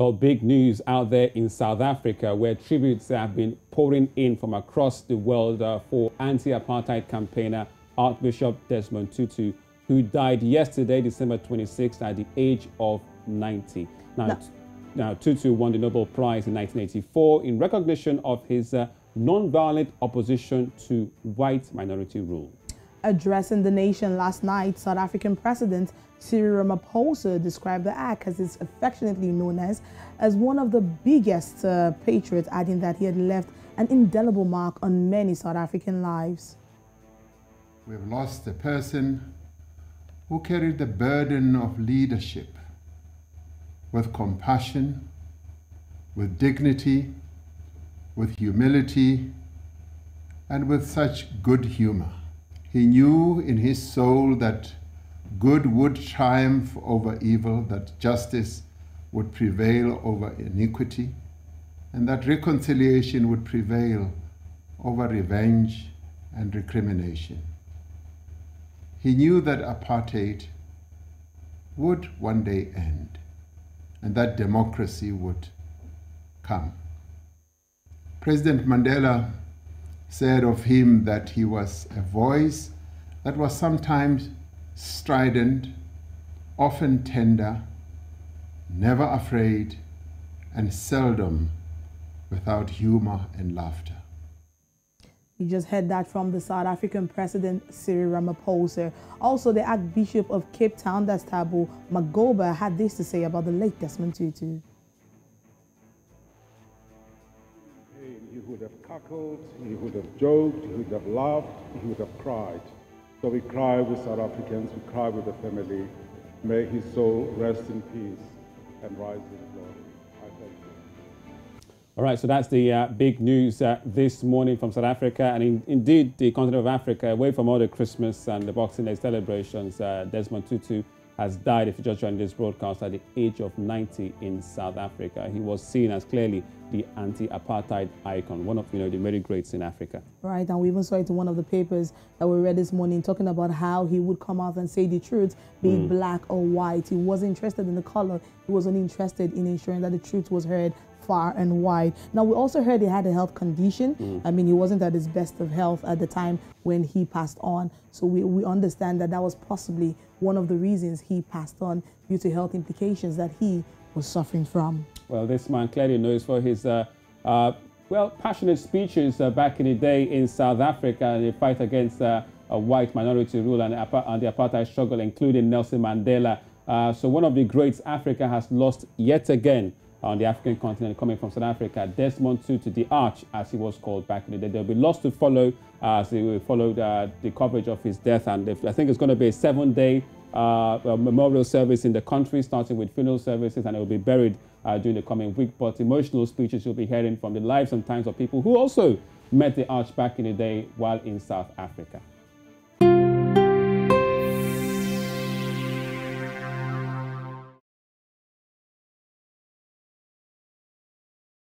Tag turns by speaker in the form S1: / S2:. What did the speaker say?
S1: Well, big news out there in South Africa, where tributes have been pouring in from across the world for anti-apartheid campaigner Archbishop Desmond Tutu, who died yesterday, December 26th, at the age of 90. Now, Tutu won the Nobel Prize in 1984 in recognition of his non-violent opposition to white minority rule.
S2: Addressing the nation last night, South African President Cyril Ramaphosa described the act, as is affectionately known as one of the biggest patriots, adding that he had left an indelible mark on many South African lives.
S3: We have lost a person who carried the burden of leadership with compassion, with dignity, with humility, and with such good humor. He knew in his soul that good would triumph over evil, that justice would prevail over iniquity, and that reconciliation would prevail over revenge and recrimination. He knew that apartheid would one day end, and that democracy would come. President Mandela said of him that he was a voice that was sometimes strident, often tender, never afraid, and seldom without humor and laughter.
S2: You just heard that from the South African President Cyril Ramaphosa. Also, the Archbishop of Cape Town, that's Thabo Makgoba, had this to say about the late Desmond Tutu.
S4: He would have cackled, he would have joked, he would have laughed, he would have cried. So we cry with South Africans, we cry with the family. May his soul rest in peace and rise in glory. I thank you.
S1: All right, so that's the big news this morning from South Africa, and indeed the continent of Africa, away from all the Christmas and the Boxing Day celebrations. Desmond Tutu has died, if you just joined this broadcast, at the age of 90 in South Africa. He was seen as clearly the anti-apartheid icon, one of the very greats in Africa.
S2: Right, and we even saw it in one of the papers that we read this morning, talking about how he would come out and say the truth, be it black or white. He wasn't interested in the color. He was only interested in ensuring that the truth was heard far and wide. Now, we also heard he had a health condition. I mean, he wasn't at his best of health at the time when he passed on. So we understand that that was possibly one of the reasons he passed on, due to health implications that he was suffering from.
S1: Well, this man clearly knows for his, passionate speeches back in the day in South Africa, and the fight against a white minority rule and the apartheid struggle, including Nelson Mandela. So one of the greats Africa has lost yet again on the African continent, coming from South Africa, Desmond Tutu, the Arch, as he was called back in the day. There'll be lots to follow as we follow the coverage of his death, and I think it's going to be a 7-day memorial service in the country, starting with funeral services, and it will be buried during the coming week. But emotional speeches you'll be hearing from the lives and times of people who also met the Arch back in the day while in South Africa.